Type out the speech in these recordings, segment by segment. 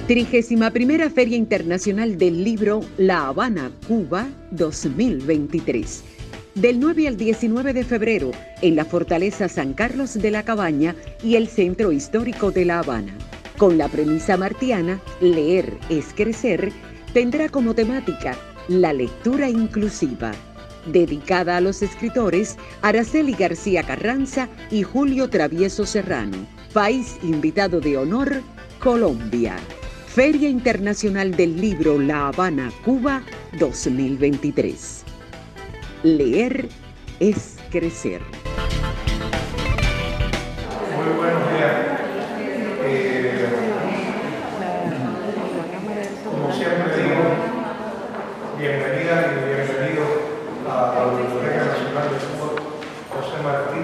31ª Feria Internacional del Libro La Habana, Cuba 2023. Del 9 al 19 de febrero en la Fortaleza San Carlos de la Cabaña y el Centro Histórico de La Habana. Con la premisa martiana Leer es crecer, tendrá como temática la lectura inclusiva, dedicada a los escritores Araceli García Carranza y Julio Travieso Serrano. País invitado de honor, Colombia. Feria Internacional del Libro La Habana, Cuba 2023. Leer es crecer. Muy buenos días. Como siempre digo, bienvenidas y bienvenidos a la Biblioteca Nacional de Cuba José Martí.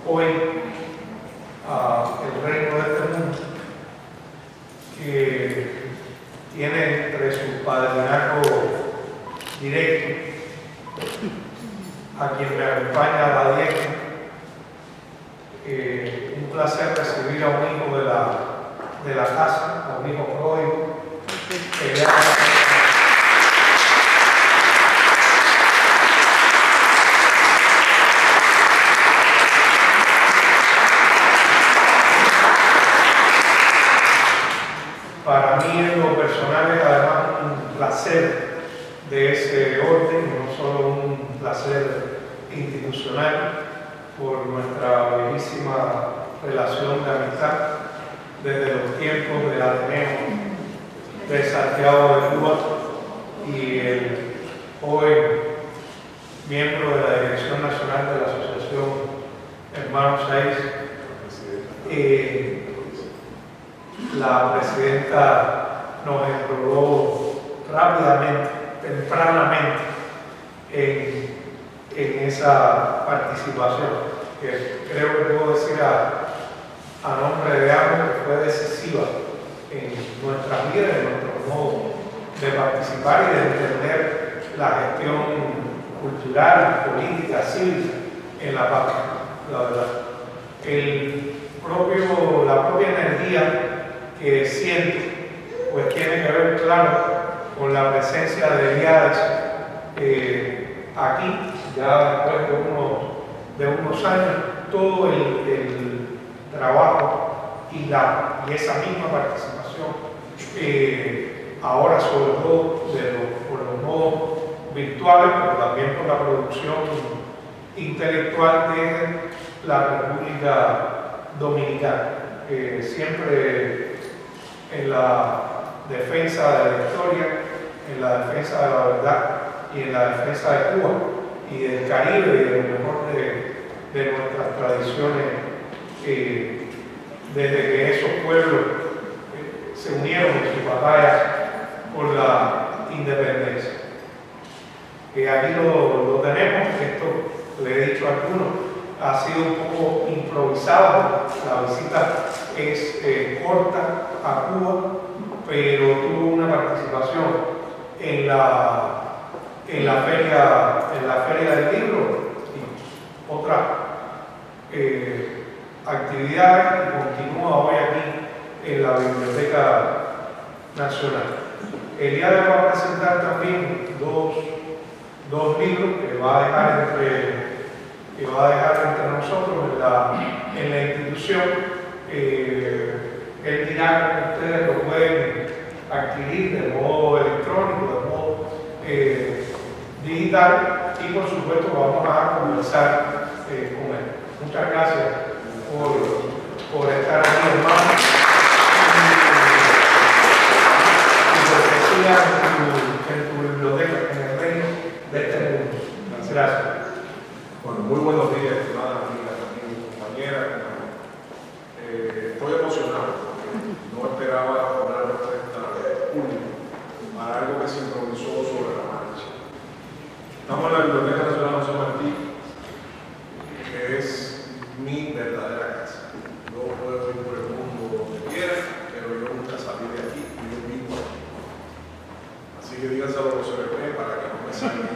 Hoy, el reino de este mundo, que tiene entre sus padrinazgos directos a quien me acompaña a la dieta. Un placer recibir a un hijo de la casa, a un hijo pródigo, para mí en lo personal es además un placer de ese orden, no solo un placer institucional por nuestra bellísima relación de amistad desde los tiempos del Ateneo de Santiago de Cuba y el hoy miembro de la Dirección Nacional de la Asociación Hermanos 6. La presidenta nos enroló rápidamente, tempranamente, en esa participación, que creo que puedo decir a nombre de ambos que fue decisiva en nuestra vida, en nuestro modo de participar y de entender la gestión cultural, política, cívica en la patria, la verdad. La propia energía que siento, pues tiene que ver, claro, con la presencia de Eliades aquí, ya después de unos años, todo el trabajo y esa misma participación, ahora sobre todo por los modos virtuales, pero también por la producción intelectual de la República Dominicana, siempre en la defensa de la historia, en la defensa de la verdad y en la defensa de Cuba y del Caribe y de lo mejor de nuestras tradiciones, desde que esos pueblos se unieron en sus batallas por la independencia. Aquí lo tenemos, esto le he dicho a algunos, ha sido un poco improvisado, la visita es corta a Cuba, pero tuvo una participación en la feria del libro y otras actividades, y continúa hoy aquí en la Biblioteca Nacional. El día de hoy va a presentar también dos libros que va a dejar entre nosotros en la institución. Él dirá que ustedes lo pueden adquirir de modo electrónico, de modo digital, y por supuesto vamos a conversar con él. Muchas gracias por estar aquí, hermano, y por que sigas en tu biblioteca, en el reino de este mundo. Gracias. Bueno, muy buenos días, estimadas amigas, amigos, compañeras. Estoy emocionado porque no esperaba una respuesta pública para algo que se improvisó sobre la marcha. Estamos en la Biblioteca Nacional José Martí, que es mi verdadera casa. Yo puedo ir por el mundo donde quiera, pero yo nunca salí de aquí y yo vivo aquí. Así que díganselo a los CBP para que no me salgan.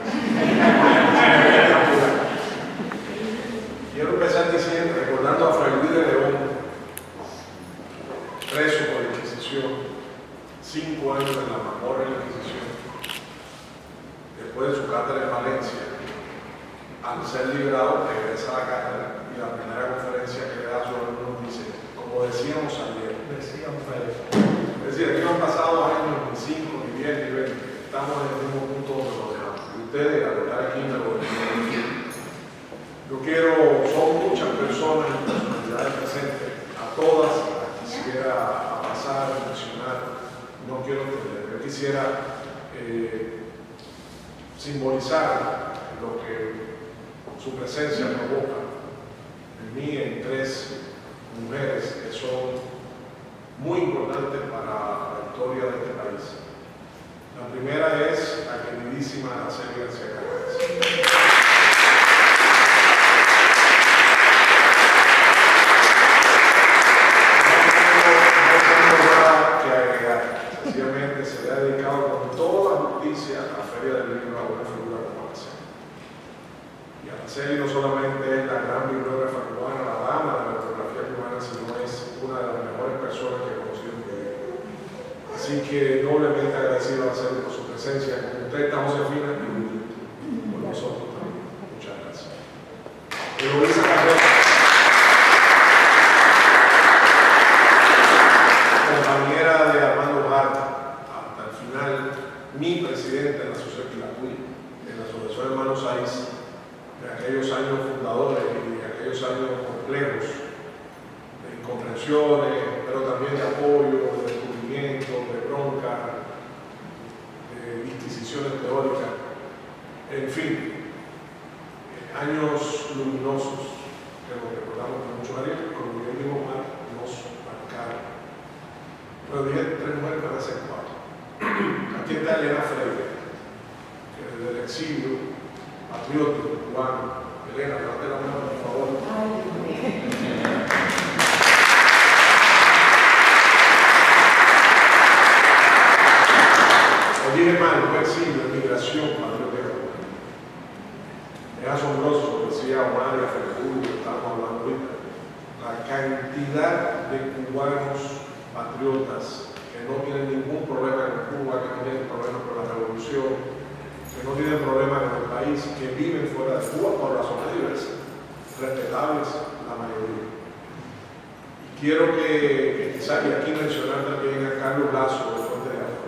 Quiero empezar diciendo, recordando a Fray Luis de León, preso después de su cátedra en Valencia, al ser liberado, regresa a la cátedra y la primera conferencia que le da sobre el mundo dice, como decíamos ayer, es decir, aquí no han pasado años, ni 5, ni 10, ni 20, estamos en el mismo punto donde lo dejamos. Y ustedes, al estar aquí, me lo dicen. Yo quiero, son muchas personas y personalidades presentes, a todas las quisiera pasar, mencionar, no quiero entender, yo quisiera simbolizar lo que su presencia provoca en mí, en 3 mujeres que son muy importantes para la historia de este país. La primera es la queridísima Araceli García Cárdenas. Sencillamente se le ha dedicado con toda justicia a la Feria del Libro a una figura como Araceli. Y Araceli no solamente es la gran bibliógrafa cubana, la dama de la bibliografía cubana, sino es una de las mejores personas que he conocido en mi vida. Así que doblemente agradecido a Araceli por su presencia con usted, está Josefina, y por nosotros también. Muchas gracias. Compañera de Armando Barta, hasta el final, mi presidente en la Asociación Quilacuy, en la Asociación Hermanos Saiz, de aquellos años fundadores y de aquellos años complejos, de incomprensiones, pero también de apoyo, de descubrimiento, de bronca, de disquisiciones teóricas, en fin, años luminosos que nos recordamos con mucho cariño, como bien dijo Omar, nos marcaron. Pero dije 3 mujeres, para ser 4. Aquí está Elena Freire, que desde el exilio, patriótico, cubano. Elena, levante la mano, por favor. Oye, hermano, fue exilio, migración, patriótica. Es asombroso, decía Omar y Fernández, estábamos hablando ahorita, la cantidad de cubanos patriotas que no tienen ningún problema con Cuba, que no tienen problema con la revolución, que no tienen problema con el país, que viven fuera de Cuba por razones diversas, respetables la mayoría. Quiero que quizás, y aquí mencionar también a Carlos Lazo de Fuente de Afro.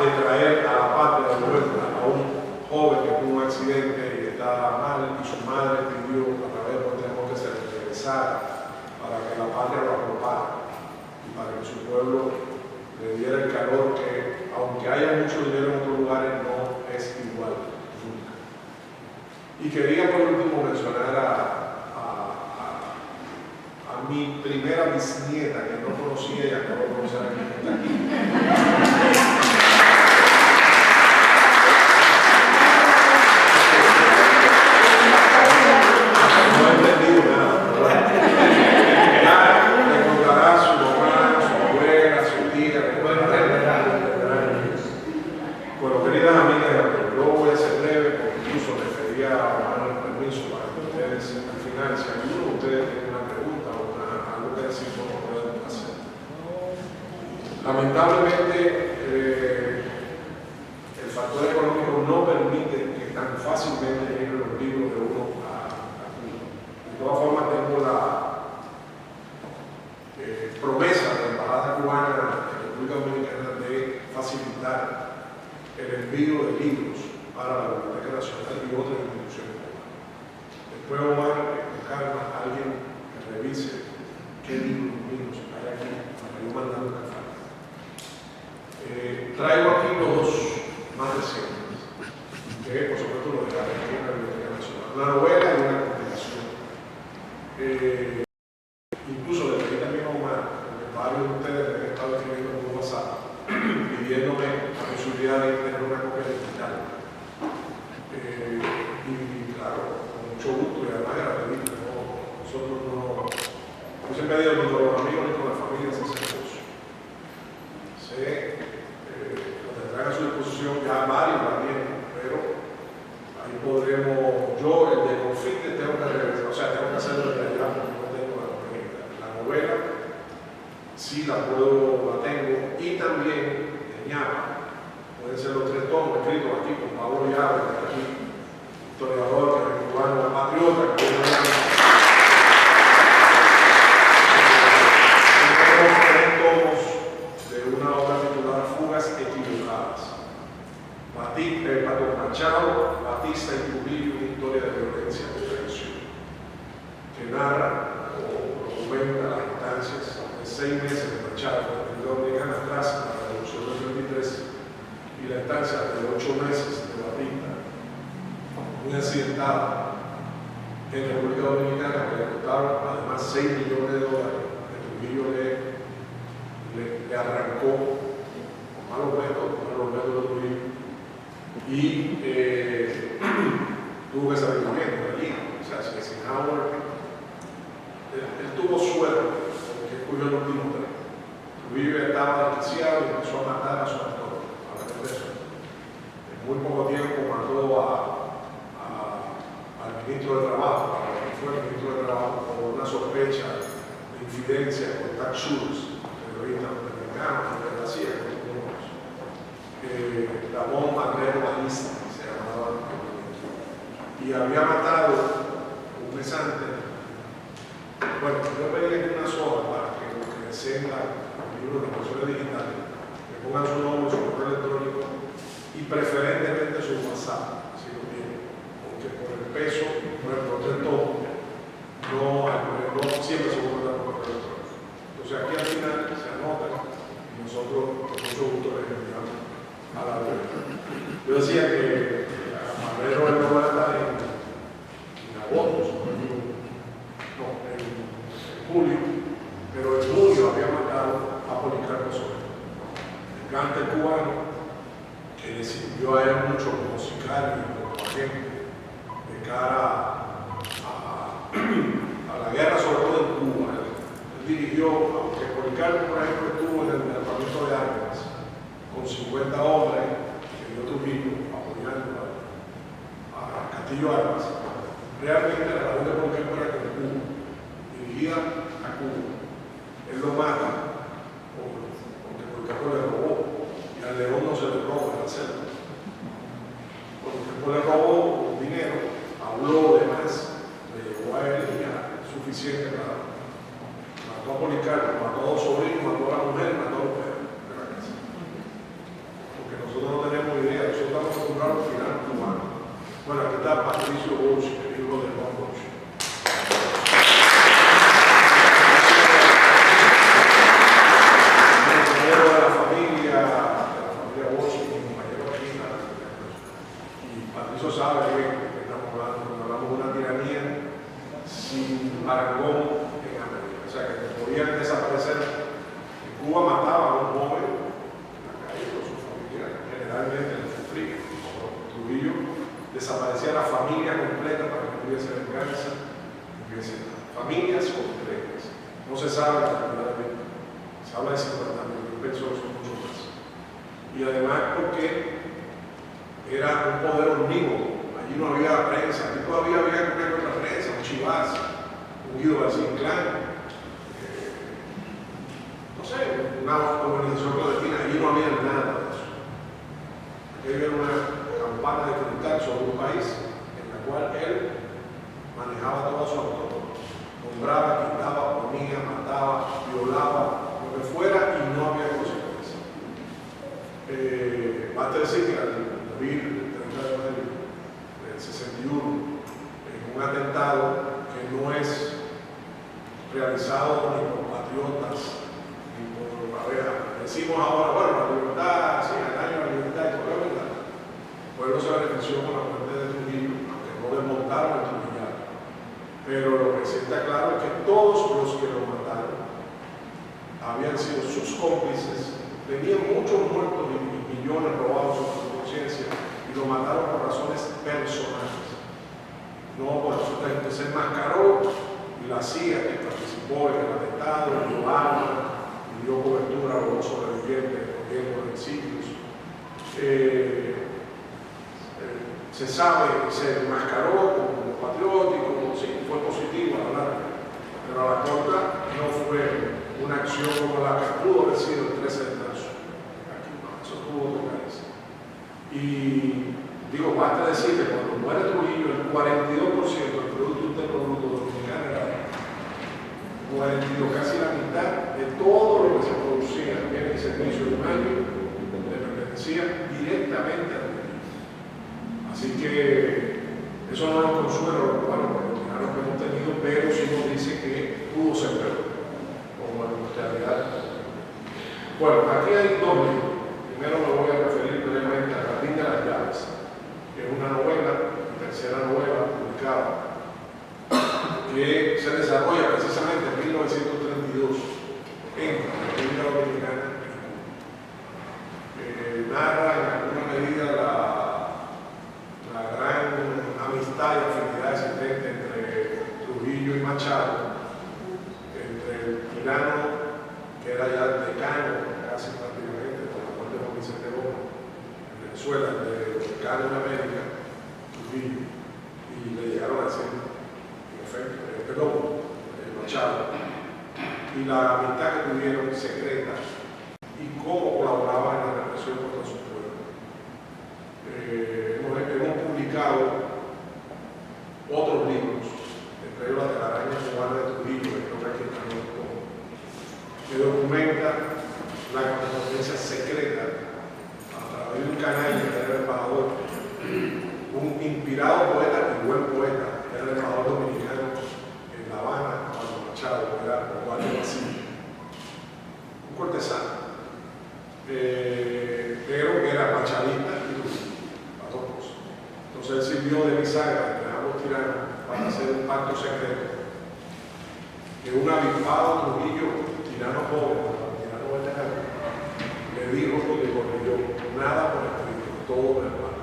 De traer a la patria de vuelta a un joven que tuvo un accidente y está mal, y su madre pidió a través de lo que tenemos que hacer, regresar para que la patria lo arropara y para que su pueblo le diera el calor que, aunque haya mucho dinero en otros lugares, no es igual nunca. Y quería por último mencionar a mi primera bisnieta que no conocía y acabo de conocer aquí, que está aquí. Lamentablemente, el factor económico no permite que tan fácilmente lleguen los libros de uno a Cuba. De todas formas, tengo la promesa de la Embajada Cubana en la República Dominicana de facilitar el envío de libros para la Biblioteca Nacional y otras instituciones cubanas. Después, Omar, con calma, alguien que revise qué libros míos hay aquí para yo mandar un café. Traigo aquí los más recientes, que por supuesto lo dejaré aquí en la Biblioteca Nacional. Una novela y una compilación. Incluso le pedí también a Omar, porque varios de ustedes me han estado escribiendo por WhatsApp, pidiéndome la posibilidad de tener una copia digital. Y claro, con mucho gusto, y además era pedir, nosotros no. Yo siempre digo ni con los amigos ni con la familia se hace negocio. Lo tendrán a su disposición, ya varios la tienen, pero ahí podremos, yo el de confite sí la tengo, y también de ñapa. Pueden ser los 3 tomos escritos aquí con Pablo Llave, que está aquí, historiador, cubano, patriota, que tenemos 3 tomos de una obra titulada Fugas Equivocadas. Pato Machado, Batista y Trujillo, una historia de violencia y traición, que narra o documenta las instancias de 6 meses de Machado, de la Dominicana atrás, la Revolución del 33, y la instancia de 8 meses de Batista, muy accidentada en República Dominicana, que le costaron además $6 millones, que Trujillo le arrancó con malos métodos de Trujillo, y tuvo que salir corriendo de allí. O sea, Eisenhower, él tuvo suerte, porque escogió el último tren. Trujillo estaba desquiciado y empezó a matar a su actor, a la preso. En muy poco tiempo mató al ministro de Trabajo, que fue el ministro de Trabajo, por una sospecha de infidencia con Tax Schultz, terrorista norteamericano, que la CIA, Ramón Andrés Batista, se llamaba, y había matado un mes antes. Bueno, yo pedí aquí una sola para que los que deseen el libro de impresiones digitales me pongan su nombre, su correo electrónico y preferentemente su WhatsApp, si lo tienen, porque por el peso, por el protector, no siempre se puede dar por correo electrónico. Entonces aquí al final se anotan y nosotros con mucho gusto les enviamos a la web. Yo decía que a Marrero él no va a estar en agosto, no, en julio, pero en junio había matado a Policarpo Soler, el cantante cubano que le sirvió a él mucho como sicario y como agente de cara a la guerra, sobre todo en Cuba. Él dirigió, aunque Policarpo, por ejemplo, estuvo en el campamento de armas con 50 hombres, que dio Trujillo apoyando a Castillo Armas. Realmente la labor de Policarpo era con Cuba, dirigía a Cuba. Él lo mata porque Policarpo le robó, y al León no se le roba en la celda. Policarpo le robó dinero, habló de más, le llevó a él y ya suficiente para mató a Policarpo, mató a 2 sobrinos, mató a la mujer, mató a los perros. Nosotros no tenemos idea, nosotros estamos acostumbrados al final cubano. Bueno, aquí está Patricio Bosch, el hijo de Juan Bosch. El compañero de la familia Bosch, mi compañero aquí, y Patricio sabe bien de qué estamos hablando, cuando hablamos de una tiranía sin parangón en América. O sea, que podían desaparecer. En Cuba mataba a un joven en la calle con su familia, generalmente en el frío. Trujillo desaparecía la familia completa para que tuviese venganza, familias completas. No se sabe la cantidad de víctimas, se habla de 50.000, yo pienso que son mucho más. Y además porque era un poder omnímodo, allí no había prensa, aquí todavía había que otra prensa, un Chivas, un Guido García Inclán, no sé, una organización clandestina, allí no había nada de eso. Aquí había una campana de cristal sobre un país en la cual él manejaba todo su autonomía, nombraba, quitaba, ponía, mataba, violaba, lo que fuera, y no había consecuencias. Basta decir que al morir el 30 de mayo del 61 en un atentado que no es realizado ni por patriotas ni por, decimos ahora, bueno, la libertad, sí, el año de la libertad y todo lo verdad. El pueblo se benefició con la muerte de Trujillo, aunque no desmontaron el Trujillano. Pero lo que sí está claro es que todos los que lo mataron habían sido sus cómplices, tenían muchos muertos y millones robados sobre su conciencia, y lo mataron por razones personales. No por razones de gente. Se enmascaró, y la CIA, que participó en el atentado, dio armas y dio cobertura a los sobrevivientes del gobierno de exilios. Se sabe, se enmascaró como patriótico, sí, fue positivo a la larga, pero a la corta no fue una acción como la que decir que cuando muere Trujillo, el 42% del Producto Interno Bruto dominicano era de 42, casi la mitad de todo lo que se producía en bienes y servicios de un año le pertenecía directamente a Trujillo. Así que eso no nos consuela los cubanos por los tiranos que hemos tenido, pero sí nos dice que pudo ser peor, como la industrialidad. Bueno, aquí hay dos libros. Primero me voy a referir brevemente a Jardín de las Llaves, que es una novela, la tercera novela publicada, que se desarrolla precisamente en 1932 en la República Dominicana. Narra en alguna medida la gran amistad y afinidad existente entre Trujillo y Machado, entre el tirano que era ya decano, casi prácticamente, con la muerte de Juan Vicente Gómez, en Venezuela, el decano en América, Trujillo, y le llegaron a decir, en efecto, Machado, y la amistad que tuvieron secreta, y cómo colaboraban en la represión contra su pueblo. Hemos publicado otros libros, entre ellos La telaraña cubana de Trujillo, que documenta la correspondencia secreta a través de un canal que era el embajador, un inspirado poeta y buen poeta, que era el embajador dominicano en La Habana, cuando Machado era Osvaldo Basile, un cortesano, pero que era machadista y Trujillo, las dos cosas. Entonces él sirvió de bisagra entre ambos tiranos para hacer un pacto secreto que un avispado Trujillo, tirano joven, tirano veterano, le dijo que le corrigió nada por escrito, todo verbal.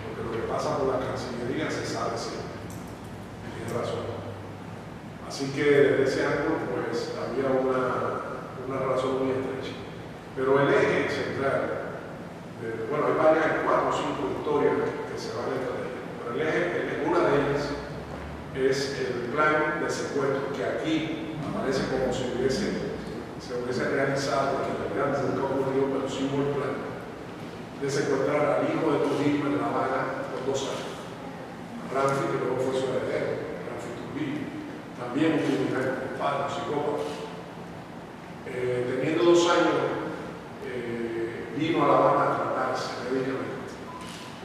Porque lo que pasa por la Cancillería se sabe siempre. Tiene razón. Así que desde ese ángulo, pues, había una relación muy estrecha. Pero el eje central, bueno, hay varias, 4 o 5 historias que se van a entender, pero el eje, una de ellas es el plan de secuestro, que aquí aparece como si se hubiese realizado, que en realidad nunca ocurrió, pero sí hubo el plan de secuestrar al hijo de Trujillo en La Habana por 2 años. Ramfi, que luego fue su heredero, Ramfi Trujillo, también un criminal, un padre, un psicópata. Teniendo 2 años, vino a La Habana a tratarse médicamente,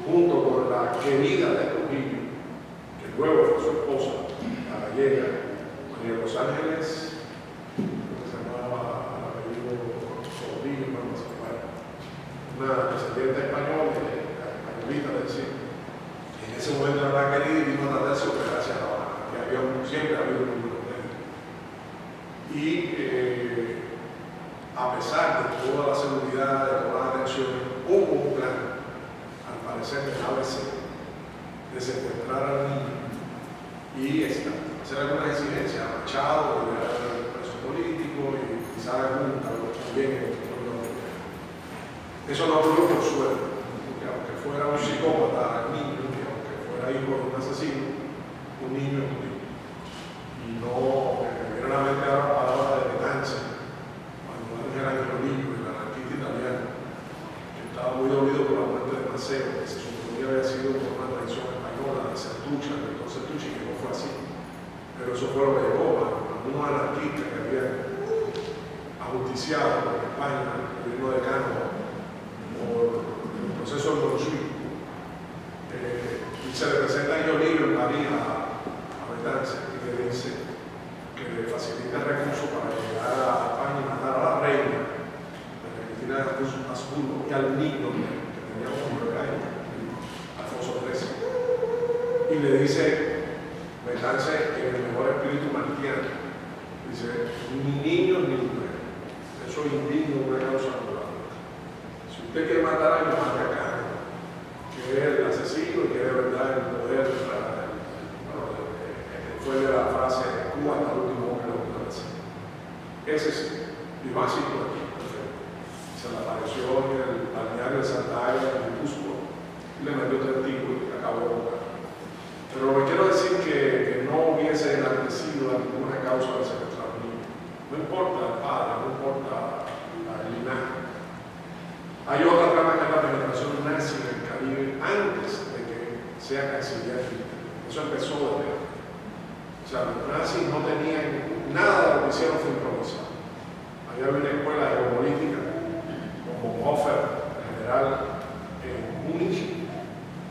junto con la querida de Trujillo, que luego fue su esposa, la gallega María Los Ángeles, una descendiente española, españolita, es decir, en ese momento era la querida y vino a tratarse de operarse a La Habana, que siempre ha habido un número de él. Y a pesar de toda la seguridad, de todas las atenciones, hubo un plan, al parecer de la ABC, de secuestrar al niño y hacer algunas exigencias a Machado, de al preso político y quizás algún también. Eso no ocurrió por suerte, porque aunque fuera un psicópata al niño, y aunque fuera hijo de un asesino, un niño es un niño. Y no, me viene a la mente ahora la palabra de Betanza, cuando Ángel Angelolillo, el anarquista italiano, que estaba muy dolido por la muerte de Maceo, que se suponía había sido por una tradición española de Sertucha, del doctor Sertucci, que no fue así. Pero eso fue lo que llevó a unos anarquistas que habían ajusticiado en España el gobierno de Cánovas por el proceso del bolchevique. Y se le presenta a Angelolillo en París a Betanza y le dice que le facilita recursos para llegar a España y matar a la reina de Cristina de Habsburgo y al niño que tenía como 9 años, Alfonso XIII. Y le dice Betanza en el mejor espíritu martiano, dice, ni niños ni mujeres, eso es indigno de una causa natural. Si usted quiere matar a alguien, mate acá, que es el asesino y que de verdad el poder fue de la frase Cuba hasta el último hombre lo puede hacer. Ese sí, y básico aquí, se le apareció en el balneario de Santa Águeda en Cusco y le metió 3 tiros y acabó de boca. Pero lo que quiero decir que no hubiese enaltecido a ninguna causa de secuestrar a un niño. No importa el padre, no importa el linaje. Hay otra trama que es la penetración nazi en el Caribe antes de que sea, los nazis no tenían nada de lo que hicieron fue improvisado. Había una escuela de geopolítica como Hofer, general en Múnich,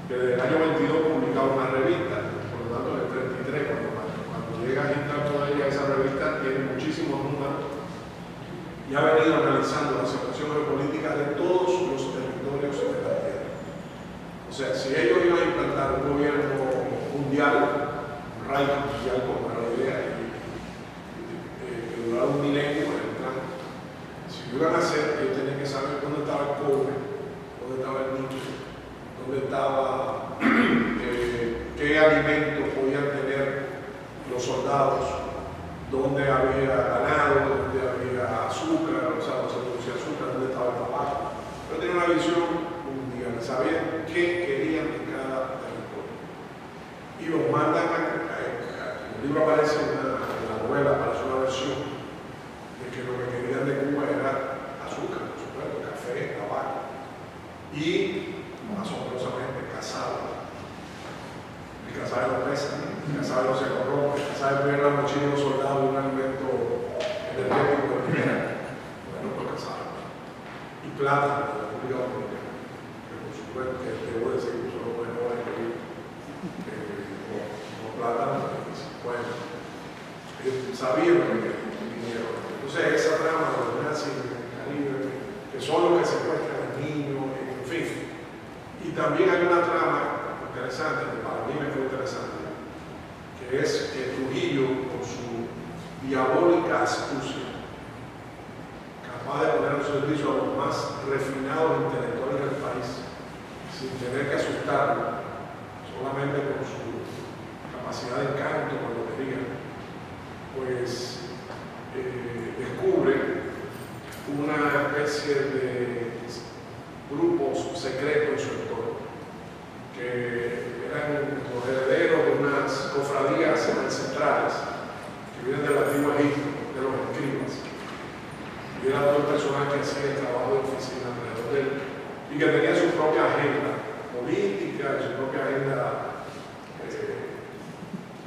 que desde el año 22 publicaba una revista, por lo tanto en el 33, cuando llega Hitler todavía esa revista tiene muchísimos números y ha venido analizando la situación geopolítica de todos los territorios de la Tierra. O sea, si ellos iban a implantar un gobierno mundial, un Reich mundial, como era la idea, que durara un milenio en el plan, si lo iban a hacer, ellos tenían que saber dónde estaba el cobre, dónde estaba el níquel, dónde estaba, qué alimentos podían tener los soldados, dónde había ganado, dónde había azúcar, o sea, no se producía azúcar, dónde estaba el tabaco. Pero tenía una visión mundial, sabían qué querían de cada territorio. Y los mandan el libro aparece en la novela, aparece una versión de que lo que querían de Cuba era azúcar, por supuesto, café, tabaco. Y asombrosamente casado. El casado no pesa, el casado no se corrompe, el casado pierde la mochila de los soldados un alimento energético de primera. Bueno, pues casado. Y plata de la República Dominicana, que por supuesto que debo decir que son los mejores que no plata, bueno, ellos sabían lo que vinieron. Entonces esa trama de los nazis en el Caribe, que son los que secuestran a niños, en fin. Y también hay una trama interesante, que para mí me fue interesante, que es que Trujillo, con su diabólica astucia, capaz de poner a su servicio a los más refinados intelectuales del país, sin tener que asustarlo, solamente con su capacidad de encanto, con lo que digan, pues descubre una especie de grupos secretos en su entorno, que eran los herederos de unas cofradías ancestrales que vienen del antiguo Egipto, de los escribas. Y era todo el personal que hacía el trabajo de oficina alrededor de él y que tenía su propia agenda política y su propia agenda,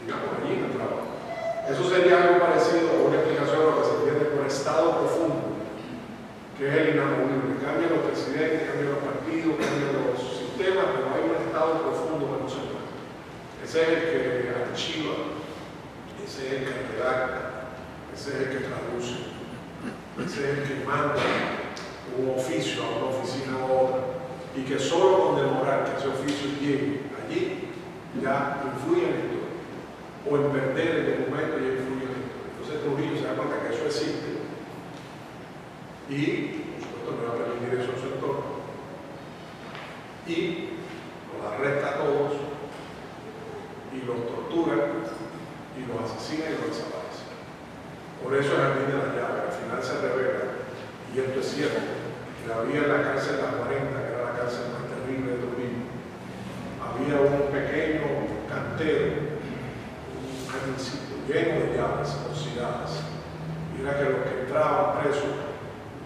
digamos, allí en el trabajo. Eso sería algo parecido a una explicación de lo que se entiende por estado profundo, que es el inamovible. Cambian los presidentes, cambian los partidos, cambian los sistemas, pero hay un estado profundo que no se puede. Ese es el que archiva, ese es el que redacta, ese es el que traduce, ese es el que manda un oficio a una oficina a otra, y que solo con demorar que ese oficio llegue allí, ya influye en la historia, o en perder el documento ya influye en la historia. Entonces Trujillo se da cuenta que eso existe, y por supuesto no va a permitir eso en su entorno, y los arresta a todos, y los tortura, y los asesina y los desaparece. Por eso es el fin de la llave, al final se revela, y esto es cierto, que había en la cárcel de las 40, que era la cárcel más terrible de Trujillo, había un pequeño cantero, un jardincito lleno de llaves oxidadas, y era que los que entraban presos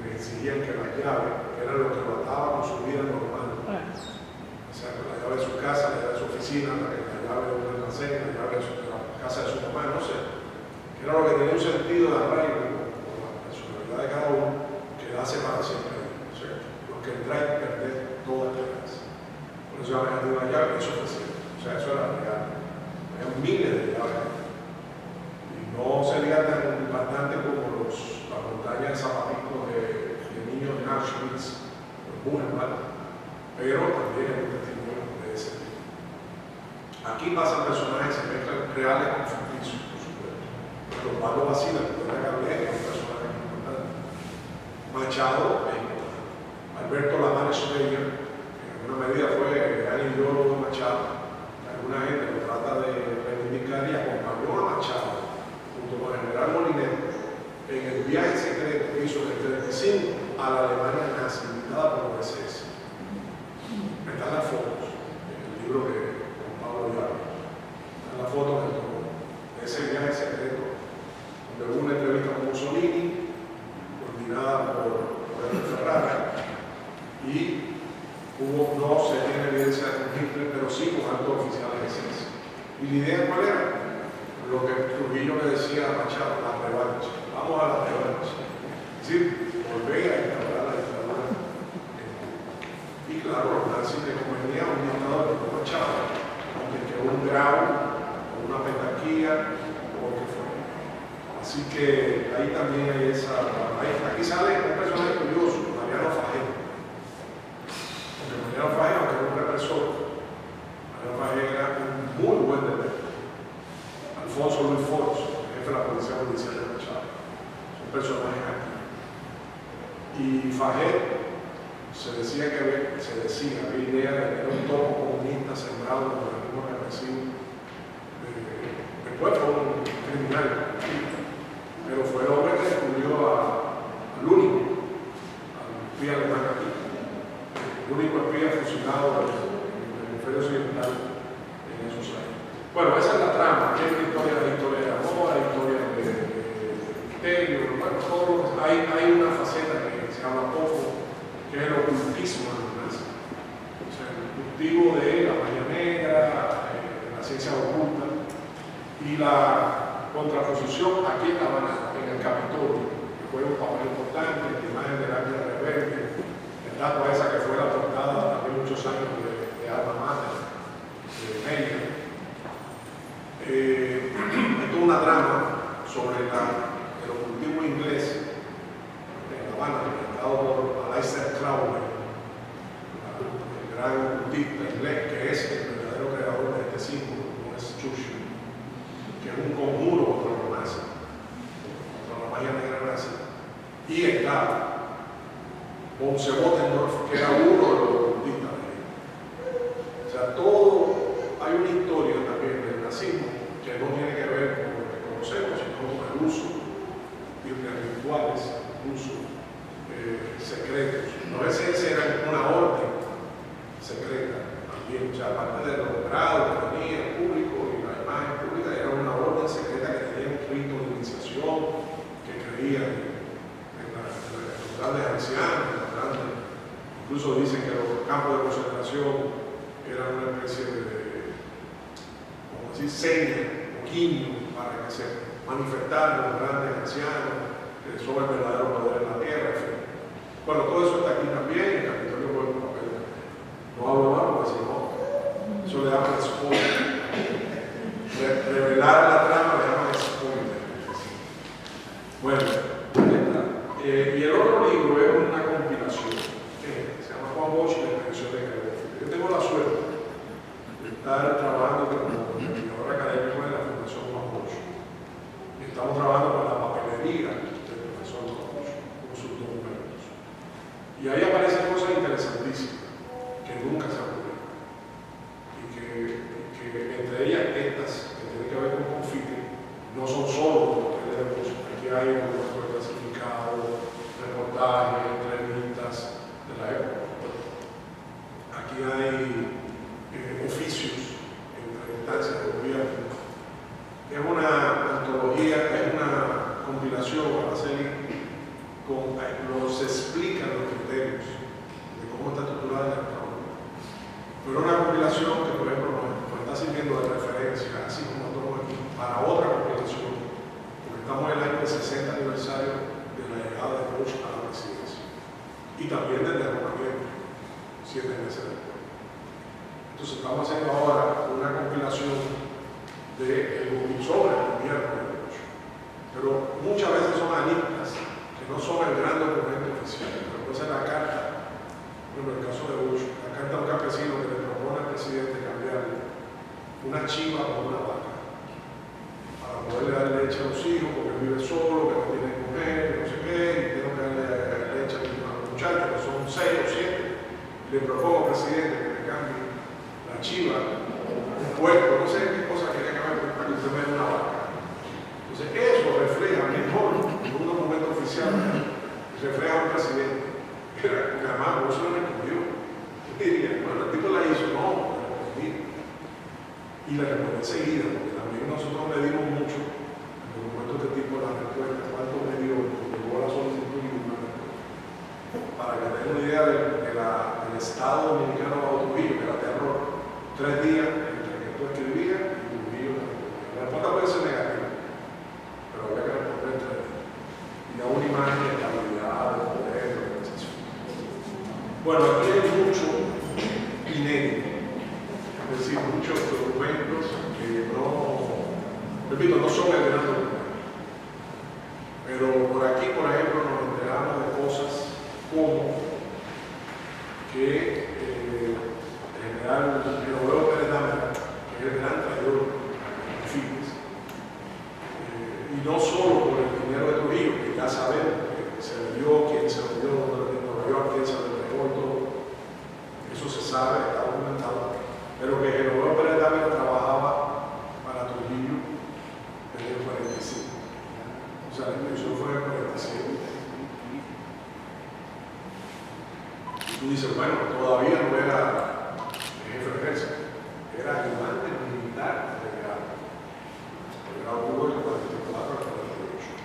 le exigían que las llaves, que era lo que lo ataba con su vida normal, o sea, con la llave de su casa, la llave de su oficina, la llave de un almacén, la llave de la casa de su mamá, no sé, que era lo que tenía un sentido de arraigo con la personalidad de cada uno, que la hace para siempre. O sea, los que entran y perder toda esperanza. Por eso llaman a una llave, eso fue cierto. O sea, eso era real. Había miles de llaves. Y no sería tan impactante como las montañas de zapatistas de niños en Auschwitz, o en Buchenwald, pero también hay un testimonio de ese tipo. Aquí pasan personajes se mezclan reales con ficticios, por supuesto. Pero Pablo Basila, que era Gabriel, es un personaje importante. Machado es importante. Alberto Lamares Oreña, que en alguna medida fue gran ideólogo de Machado, que alguna gente lo trata de reivindicar y acompañó a Machado junto con el general Molinero en el viaje secreto que hizo en el 35 a la Alemania nazi, invitada por los SS. Están las fotos en el libro de Juan Pablo Llave. Están las fotos de ese viaje secreto, donde hubo una entrevista con Mussolini, coordinada por Roberto Ferrara, y no se tiene evidencia con Hitler, pero sí con altos oficiales SS. pues Trujillo le decía a Machado, la revancha, vamos a la revancha. Es decir, volver a instaurar la dictadura. Y claro, los nazis le convenía a un dictador como Machado, aunque quedó un grado, o una petaquía, o lo que fuera. Así que ahí también hay esa. Aquí sale un personaje curioso, Mariano Fajé. Porque Mariano Fajé, aunque era un represor, Mariano Fajé era un muy buen detective. Alfonso Luis Foros, jefe de la Policía Judicial de Machado. Son personajes aquí. Y Fajé se decía, había idea de que era un topo comunista sembrado por el mismo represivo. Después fue un criminal, pero fue el hombre que descubrió al único, al espía alemán aquí, el único espía fusilado en el hemisferio occidental en esos años. Bueno, esa es la trama, que es la historia de amor, la historia de misterio, bueno, hay una faceta que se habla poco, que es el ocultismo de los nazis. O sea, el cultivo de la magia negra, la ciencia oculta, y la contraposición aquí en La Habana, en el Capitolio, que fue un papel importante, la imagen del ángel rebelde, el dato esa que fue la portada hace muchos años de Alma Mater, de Meyer. Esto es una trama sobre el ocultismo inglés en La Habana, inventado por Aleister Crowley, el gran ocultista inglés, que es el verdadero creador de este símbolo, no es Churchill, que es un conjuro contra los nazis, contra la magia negra nazi. Y está Ponce Bottendorf, que era uno de los ocultistas de ahí. O sea, hay una historia también del nazismo que no tiene que ver con lo que conocemos, sino con el uso de rituales, uso secretos. A veces era una orden secreta también, o sea, aparte de los grados que tenía el público y la imagen pública, era una orden secreta que tenía un rito de iniciación, que creía en los grandes ancianos, incluso dicen que los campos de concentración eran una especie de, como decir, seña o guiño para que se manifestaran los grandes ancianos que son el verdadero poder en la tierra, en fin. Bueno, todo eso está aquí también, el Capitolio juega un papel. No hablo más porque si no, eso le llaman spoiler. Revelar la trama le llaman spoiler. Bueno, y el otro libro es una compilación que se llama Juan Bosch y la extensión de Calefón. Yo tengo la suerte de estar trabajando como investigador académico en la Fundación Juan Bosch. Y estamos trabajando con la papelería del profesor Juan Bosch, con sus documentos. Y ahí aparecen cosas interesantísimas que nunca se han ocurrido. Y que entre ellas estas, que tienen que ver con confite, no son solo los papeles de voz. Aquí hay documentos clasificados, reportajes, entrevistas de la época. Aquí hay oficios entre instancias de gobierno. Es una antología, es una compilación para hacer se explican los criterios de cómo está estructurada la economía. Pero una compilación que, por ejemplo, nos está sirviendo de referencia, así como estamos aquí, para otra compilación, porque estamos en el año del 60 aniversario de la llegada de Bush a la presidencia. Y también del derrocamiento, 7 meses después. Entonces estamos haciendo ahora una compilación sobre el gobierno de Bush. Pero muchas veces son aristas que no son el gran documento oficial. Pero puede ser la carta, en el caso de Bush, la carta a un campesino que le propone al presidente cambiarle una chiva por una vaca para poderle dar leche a los hijos porque él vive solo, que no tiene mujer, que no sé qué, y tiene que darle leche a los muchachos que son 6 o 7. Le propongo al presidente que le cambie la chiva, un puerco, no sé qué cosa quería cambiar para que usted vea una vaca. Entonces eso refleja mejor en un documento oficial, refleja a un presidente. Porque además no se lo respondió. Yo diría, bueno, el tipo la hizo, no, la respondí. Y la respondí enseguida, porque también nosotros medimos mucho en documentos de este tipo la respuesta, cuánto me dio, llegó la solicitud y una respuesta. Para que tengan una idea del Estado dominicano bajo Trujillo, que era terror, 3 días entre que tú escribías y Trujillo. La respuesta puede ser negativa. Y no solo por el dinero de Trujillo, que ya sabemos que se le dio, quién se le dio, dónde en Nueva York, quién se le entregó y todo. Eso se sabe, está documentado. Pero que Genoveva Pérez Dávila trabajaba para Trujillo desde el 45. O sea, la expedición fue en el 47. Y tú dices, bueno, todavía no era jefe de ejército, era ayudante militar de grado. El grado tuvo el 44 al 48.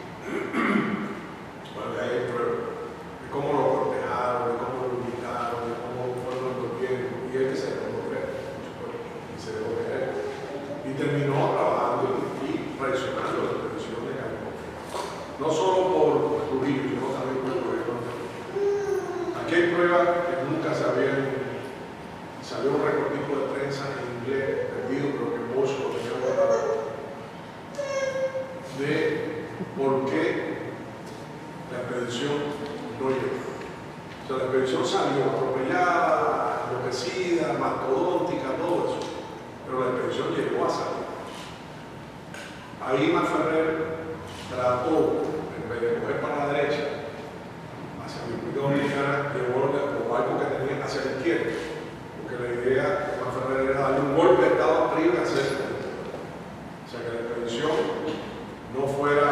Bueno, de ahí hay pruebas de cómo lo cortejaron, de cómo lo invitaron, de cómo fueron los bienes. Y él que se dejó ver, y se dejó ver. Y terminó trabajando y traicionando la expedición de California. No solo por Trujillo, sino también por el gobierno. Aquí hay pruebas que nunca se habían. Salió un recortico de prensa en inglés perdido, pero que Bosch lo tenía guardado, de por qué la expedición no llegó. O sea, la expedición salió atropellada, enloquecida, mastodóntica, todo eso, pero la expedición llegó a salir. Ahí Maferrer trató, en vez de coger para la derecha, hacia la República Dominicana, llevó los barcos que tenía hacia la izquierda. Porque la idea de Maferrer era darle un golpe de Estado a Prío y hacerse. O sea, que la expedición no cumpliera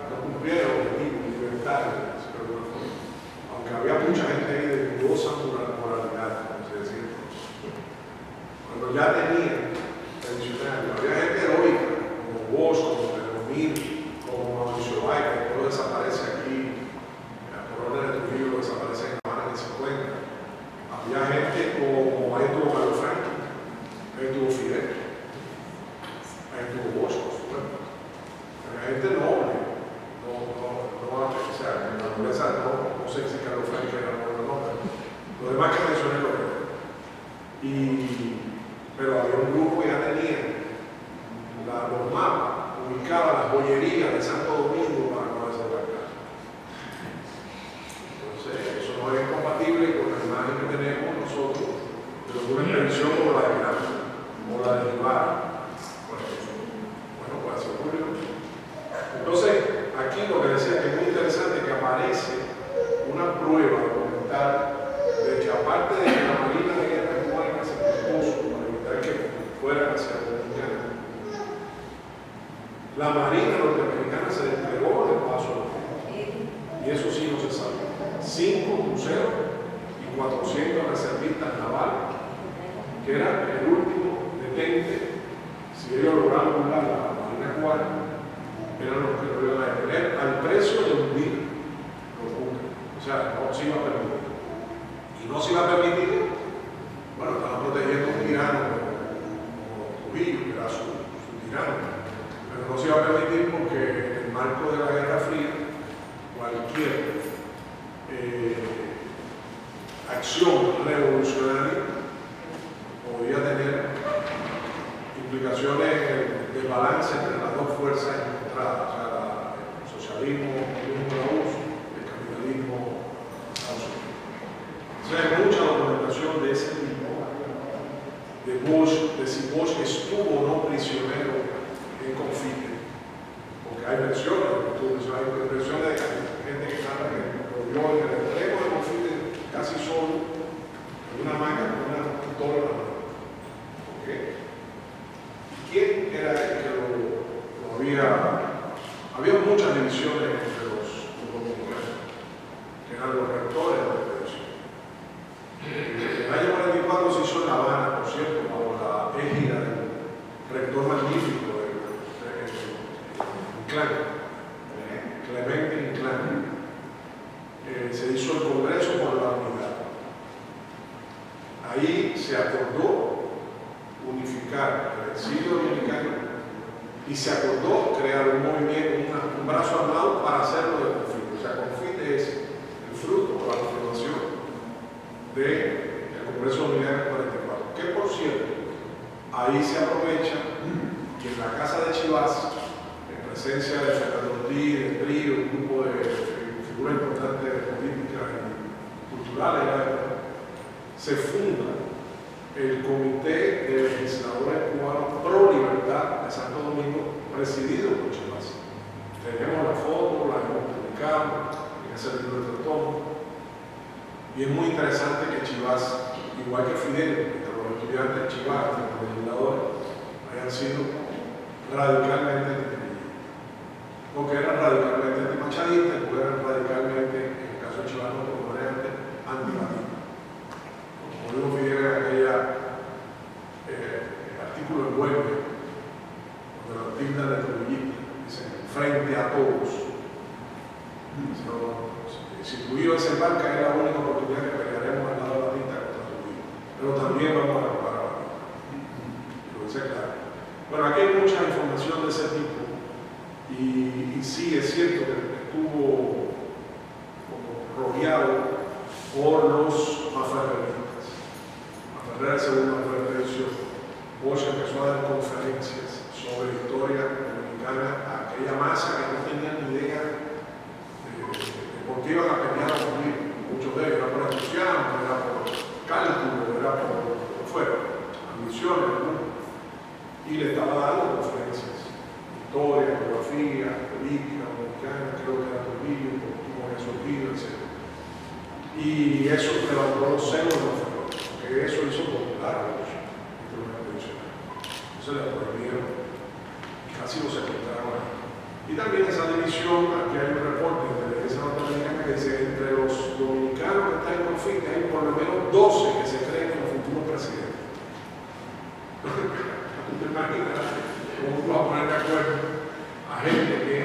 el objetivo libertario, aunque había mucha gente ahí de dudosa moralidad, como se decía. Cuando ya tenían tradicionales, había gente heroica, como Bosch, como Perdomín, como Mauricio Bay, que todo desaparece aquí, la corona de Trujillo lo desaparece en La Habana en el 50. Había gente como ahí tuvo Carlos Franco, ahí tuvo Fidel, ahí tuvo Bosch, por supuesto. Había gente noble, o sea, en la nobleza no sé si Carlos Franco era noble o no, pero lo demás que mencioné lo era. Pero había un grupo que ya tenía los mapas, ubicaba las joyerías de Santo Domingo para no desembarcar. Entonces, eso no es compatible con la imagen que tenemos nosotros de una expedición como la de Miranda o la de Ibarra. Bueno, pues así ocurrió. Entonces, aquí lo que decía que es muy interesante que aparece una prueba documental de que aparte de que la Marina de Guerra cubana se propuso para evitar que fueran hacia la Dominicana, la Marina norteamericana se desplegó del paso y eso sí no se sabe. 5 cruceros y 400 reservistas navales, que era el último detente. Si ellos lograron burlar la Marina cubana, eran los que lo iban a detener al precio de hundir los buques. O sea, no se iba a permitir. Y no se iba a permitir, bueno, estaban protegiendo un tirano como Trujillo, que era su tirano. Pero no se iba a permitir porque en el marco de la Guerra Fría, cualquier acción revolucionaria podía tener implicaciones de balance entre las dos fuerzas encontradas, o sea, el socialismo el capitalismo Estados Unidos. O sea, hay mucha documentación de ese tipo, de Bosch, de si Bosch estuvo o no prisionero en confite, porque hay versiones, hay versiones de gente que narra que lo vio en el extremo de confite casi solo, en una manga con una pistola en la mano. ¿Okay? ¿Quién era el que lo había? Había muchas divisiones entre los dominicanos, que eran los rectores de la expedición. El año 44 se hizo en La Habana, por cierto, bajo la égida del rector magnífico de Inclán, Clemente Inclán. Se hizo el Congreso por la Unidad. Ahí se acordó unificar el exilio dominicano y se acordó crear un movimiento, un brazo armado para hacerlo de Confite. O sea, Confite es el fruto o la continuación del Congreso Dominicano 44. Que por cierto, ahí se aprovecha que en la casa de Chivas, en presencia de Fernando Ortiz, de Trío, un grupo de figuras importantes políticas y culturales, se funda el Comité de Legisladores Cubanos Pro Libertad de Santo Domingo, presidido por Chivas. Tenemos la foto, la hemos publicado en ese libro de tomo. Y es muy interesante que Chivas, igual que Fidel, entre los estudiantes de Chivas, entre los legisladores, hayan sido radicalmente antipeñistas. Porque eran radicalmente antimachadistas, porque eran radicalmente, en el caso de Chivas, como antipatistas. Como dijo Fidel en aquella artículo en Huelva, donde los artistas de Trujillista dicen frente a todos. Si Trujillo desembarca es la única oportunidad que pelearemos al lado de la tinta contra Trujillo. Pero también vamos a recuperar a la tinta. Lo dice claro. Bueno, aquí hay mucha información de ese tipo. Y sí, es cierto que estuvo rodeado por los maferreristas. Maferrer, según Maferrer, Bosch empezó a dar conferencias sobre historia dominicana a aquella masa que no tenía ni idea de por qué iban a pelear a morir. Muchos de ellos era por entusiasmo, era por cálculo, era por lo que fuera, ambiciones, ¿no? Y le estaba dando conferencias. Historia, geografía, política, dominicana, creo que era Trujillo, como Resolvido, etc. Y eso levantó los celos de los ferrones, porque eso hizo popular a los entonces le prohibieron y casi lo secuestraron ahí. Y también esa división, aquí hay un reporte de la Inteligencia Norteamericana que dice entre los dominicanos que están en conflicto hay por lo menos 12 que se creen en los futuros presidentes. ¿Tú te imaginas cómo tú vas a poner de acuerdo a gente que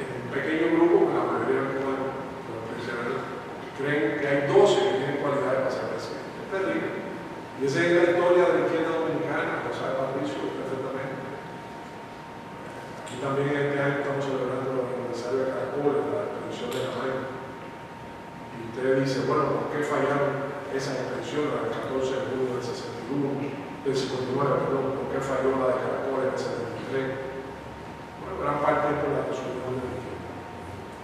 en un pequeño grupo, la mayoría de los pensioneros, creen que hay 12 que tienen cualidades para ser presidente? Es terrible. Y esa es la historia de la izquierda dominicana, lo sabe Patricio perfectamente. Aquí también este año estamos celebrando el aniversario de Caracol, la expedición de Jamaica. Y usted dice, bueno, ¿por qué fallaron esas expediciones, la del 14 de julio del 61, del 59, perdón? ¿Por qué falló la de Caracol en el 73? Bueno, gran parte es por la resolución de la izquierda.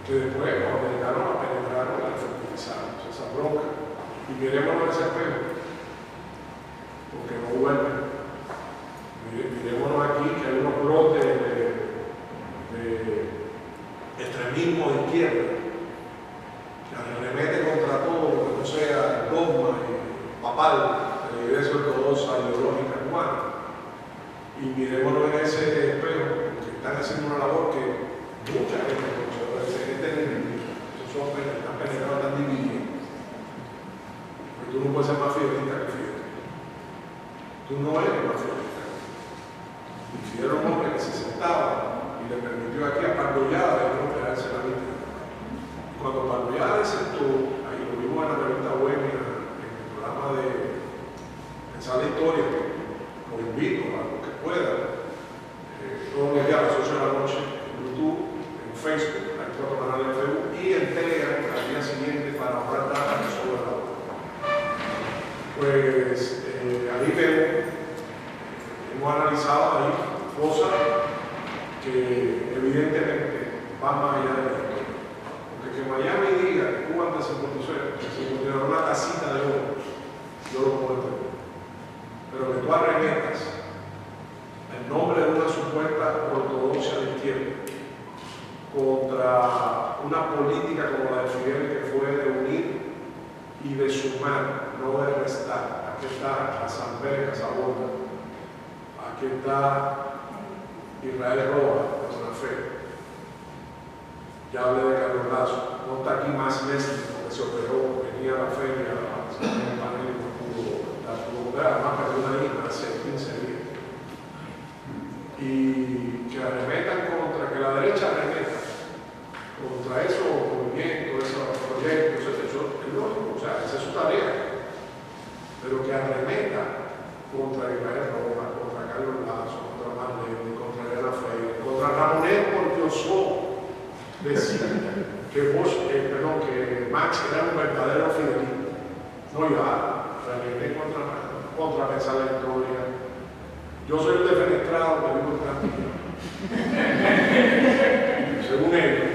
Que después, cuando llegaron a penetrar, la fertilizaron, esa bronca. Y miremos ese espejo, porque no vuelven. Mirémonos aquí que hay unos brotes de extremismo de izquierda que arremete contra todo lo que no sea dogma papal de la Iglesia Ortodoxa ideológica cubana. Y mirémonos en ese espejo, que están haciendo una labor que mucha gente conocedora dice, este es el esos hombres están penetrados, están divididos. Pero tú no puedes ser más fidelista que Fidel. Tú no eres más fidelista. Y Fidel era un hombre que se sentaba y le permitió aquí a Pardollada de no operarse la vida. Cuando Pardollada aceptó, ahí lo vimos en la revista Bohemia, en el programa de Pensar la Historia, que los invito a los que puedan, todos los días a las 8 de la noche, en YouTube, en Facebook, hay 4 canales de Facebook, y en Telegram al día siguiente para ahorrar datos sobre la obra. Pues ahí vemos. Hemos analizado ahí cosas que evidentemente van más allá de la historia. Porque que Miami diga que Cuba antes se construyó una tacita de oro, yo lo puedo entender. Pero que tú arremetas en nombre de una supuesta ortodoxia de izquierda contra una política como la de Fidel, que fue de unir y de sumar, no de restar. Aquí está Hassan Pérez Casabona. Aquí está Israel Roa, de Buena Fe. Ya hablé de Carlos Lazo. No está aquí más Leslie, porque se operó, venía a la feria, a hacer un panel y no pudo operar. Además, perdió una hija hace 15 días. Y que arremetan contra, que la derecha arremeta contra esos movimientos, esos proyectos, eso es lógico, o sea, esa es su tarea. Pero que arremeta contra Israel Roa, contra Carlos Lazo, contra Marlene, contra Elena Freire, contra Ramonel Portiosó, decía que Max era un verdadero fidelista. No iba a remeter contra pensar la historia. Yo soy un defenestrado que vivo en Plantilla. Según ellos,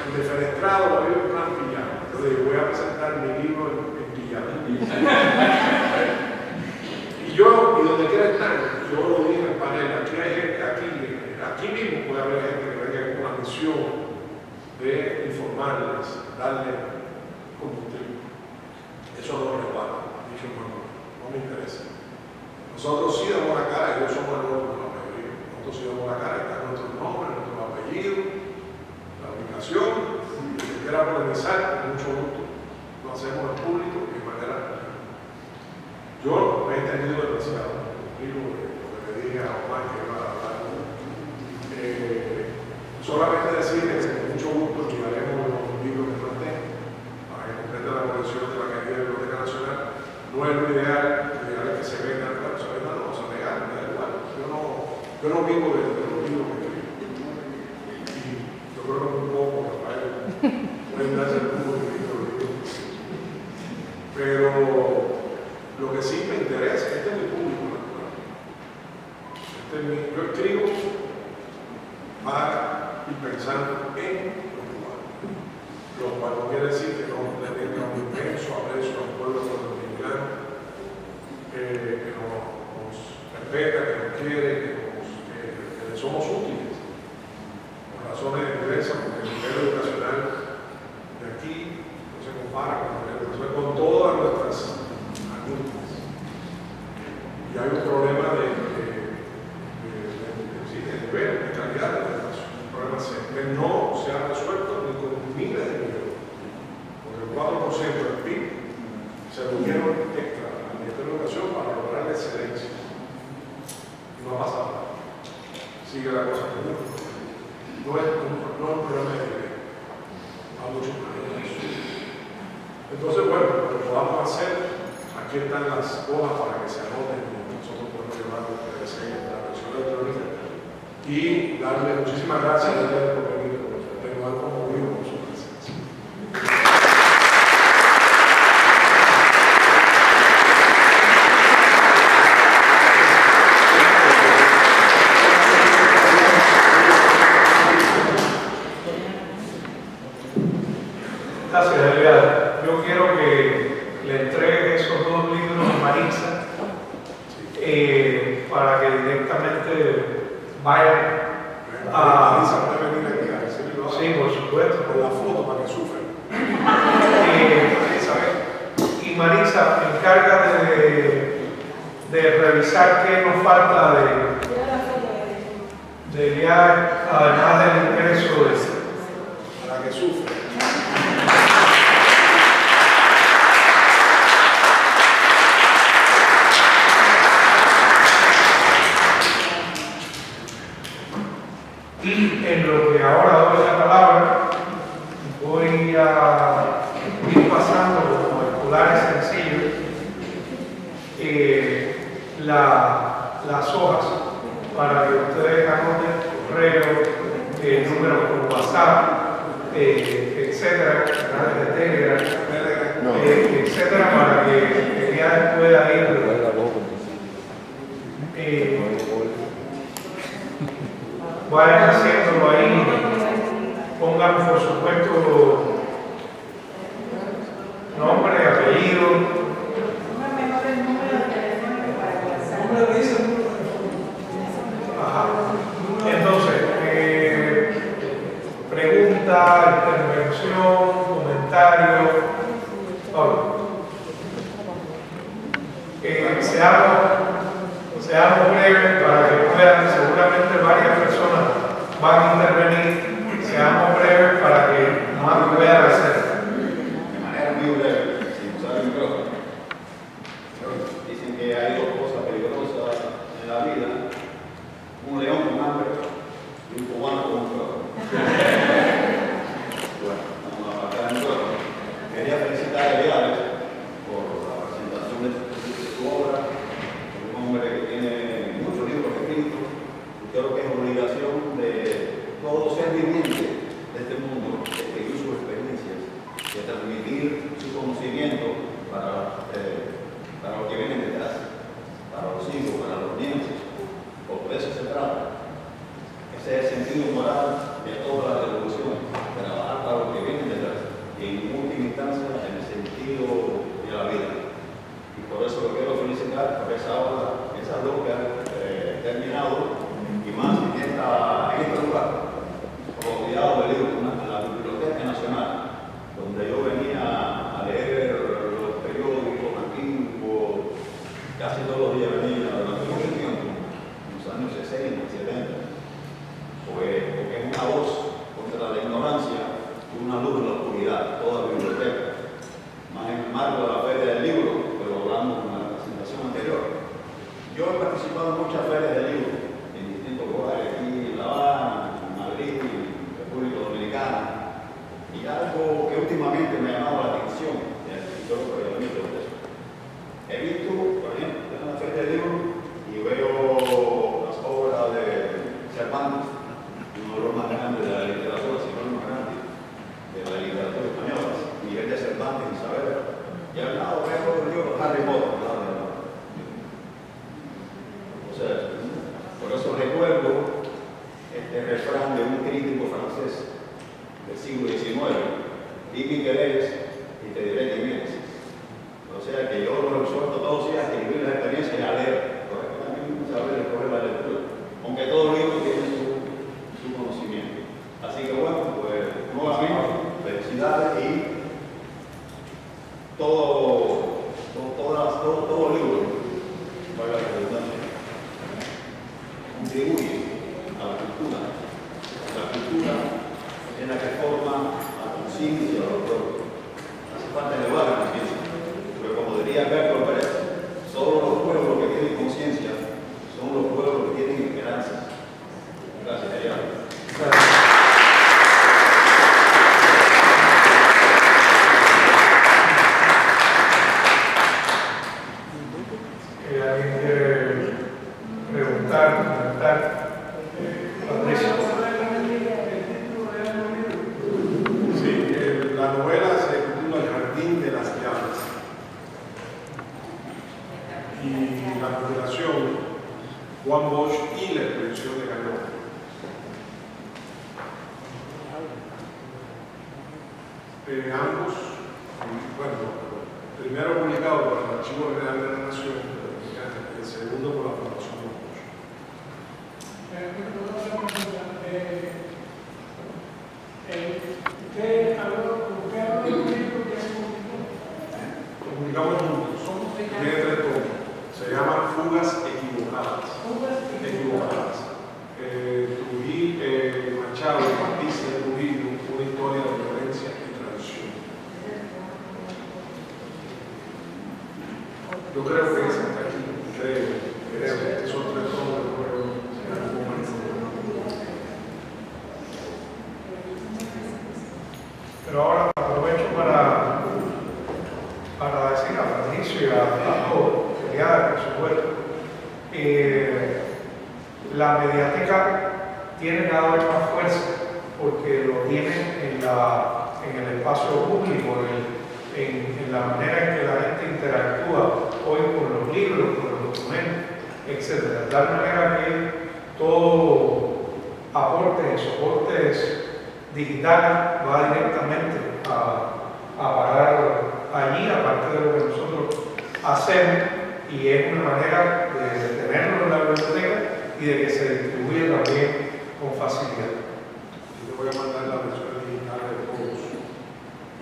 el defenestrado lo vivo en Plantilla. Entonces voy a presentar mi libro en Villavilla. Y donde quiera estar, yo lo dije en el panel, aquí hay gente, aquí mismo puede haber gente que venga con una misión opción de informarles, darle combustible. Eso no lo resguarda, dicho no me interesa. Nosotros sí damos la cara, ellos somos el otro, la mayoría. Nosotros sí damos la cara, está nuestro nombre, nuestro apellido, la ubicación, y si quiera polemizar, con mucho gusto, lo hacemos en público y de manera. Yo me he entendido demasiado, digo lo que le dije a Omar que iba a hablar. Solamente decirle que con mucho gusto enviaremos los libros que planteé para que complete la colección de la que tiene la Biblioteca Nacional. No es lo ideal es que se vendan, claro, se vendan, no, se regalan, da igual. Yo no vivo de los libros que escribo. Y yo creo que un poco, Rafael, pueden darse el lujo de libros. Pero lo que sí me interesa, este es mi público natural. Yo escribo para ir pensando en los cubanos. Lo cual no quiere decir que no le tenga un inmenso aprecio al pueblo dominicano, que nos respeta, que nos quiere, que le somos útiles. Por razones diversas, porque el nivel educacional de aquí no se compara con el nivel educacional con todas nuestras alumnas. Y hay un problema de nivel, de calidad de la educación. Un problema que no se ha resuelto ni con miles de millones. Porque el 4% del PIB se lo dieron extra al Ministerio de Educación para lograr la excelencia. No ha pasado nada. Sigue la cosa como no es un problema de nivel. Hay muchos problemas. Entonces, bueno, lo que podamos hacer, aquí están las hojas para que se anoten, nosotros podemos llevar la versión electrónica. Y darle muchísimas gracias a ustedes por venir, porque tengo algo conmovido con su presencia. Gracias, Elvia. Yo quiero que le entregue esos dos libros a Marisa para que directamente vayan a... Marisa puede venir aquí a recibirlo. Sí, por supuesto. Con la foto para que sufran. Y Marisa, encárgate de revisar qué nos falta de guiar, además del ingreso Para que sufran. Y en lo que ahora doy la palabra, voy a ir pasando como escolares sencillos las hojas para que ustedes anoten correo, números por WhatsApp, etcétera, canales de Telegram, etcétera, para que ya pueda ir vayan haciéndolo ahí, pongan por supuesto nombre, apellido. Ajá. Entonces, pregunta, intervención, comentario. Seamos breves para que puedan, seguramente varias personas van a intervenir, seamos breves para que más puedan hacer. De manera muy breve, sin usar el micrófono. Dicen que hay dos cosas peligrosas en la vida: un león con hambre y un cubano con un micrófono. Bueno, vamos a apartar el micrófono. Quería felicitar a Eliades por la presentación de su obra. Un hombre que tiene muchos libros escritos, y creo que es obligación de todo ser viviente de este mundo escribir sus experiencias, de transmitir su conocimiento para los que vienen detrás, para los hijos, para los nietos, porque de eso se trata. Ese es el sentido moral de toda la revolución, trabajar para los que vienen detrás, y en última instancia en el sentido de la vida. Y por eso lo quiero felicitar por esa obra, esas dos que han terminado, y más en este lugar, rodeado libros, en la Biblioteca Nacional, donde yo venía a leer los periódicos antiguos, casi todos los días venía durante mucho tiempo, en los años 60, 70, porque es una voz contra la ignorancia y una luz en la oscuridad, toda la biblioteca. Más en el marco de la Feria del Libro, que lo hablamos en la presentación anterior. Yo he participado en muchas ferias del libro, en distintos lugares, aquí en La Habana, en Madrid, en República Dominicana, y algo que últimamente me ha llamado la atención, y creo que he visto eso. He visto, por ejemplo, en una feria del libro y veo las obras de Cervantes, uno de los más grandes de la literatura, si no el más grande de la literatura española, Miguel de Cervantes y Saavedra, y al lado veo el libro Harry Potter, o sea, por eso recuerdo este refrán de un crítico francés del siglo XIX, dime qué lees y te diré qué vienes. O sea que yo lo exhorto todos los días a escribir las experiencias y a leer, correctamente, saber escoger la lectura, aunque todo libro tiene su conocimiento. Así que bueno, pues nuevamente, felicidades y todo libro, para la redundancia, contribuye a la cultura. La cultura es la que forma la conciencia de los pueblos. Hace falta elevar la conciencia. Pero como diría Bertolt Brecht, solo los pueblos que tienen conciencia son los pueblos que tienen esperanza. Gracias, Ariel. ¿Alguien quiere preguntar, comentar? Patricia. Sí, la novela se titula El Jardín de las Llaves. Y la publicación Juan Bosch y la expedición de Canoa. Ambos, bueno, primero publicado por el Archivo General de la Nación, el segundo por la Fundación Juan Bosch. Lo publicamos juntos, tiene 3 tomos, se llaman Fugas Equivocadas. Machado, Patricia de Trujillo, una historia de violencia y tradición. Yo creo que es hasta aquí, creo que son 3 tomos del juego. Pero ahora aprovecho para decir a Patricio y a todos, por supuesto, la mediática tiene cada vez más fuerza porque lo tienen en el espacio público, en la manera en que la gente interactúa hoy con los libros, con los documentos, etc. De tal manera que todo aporte, soportes digitales va directamente a parar allí, aparte de lo que nosotros hacemos, y es una manera de tenerlo en la biblioteca y de que se distribuya también con facilidad. Yo te voy a mandar la versión digital de todos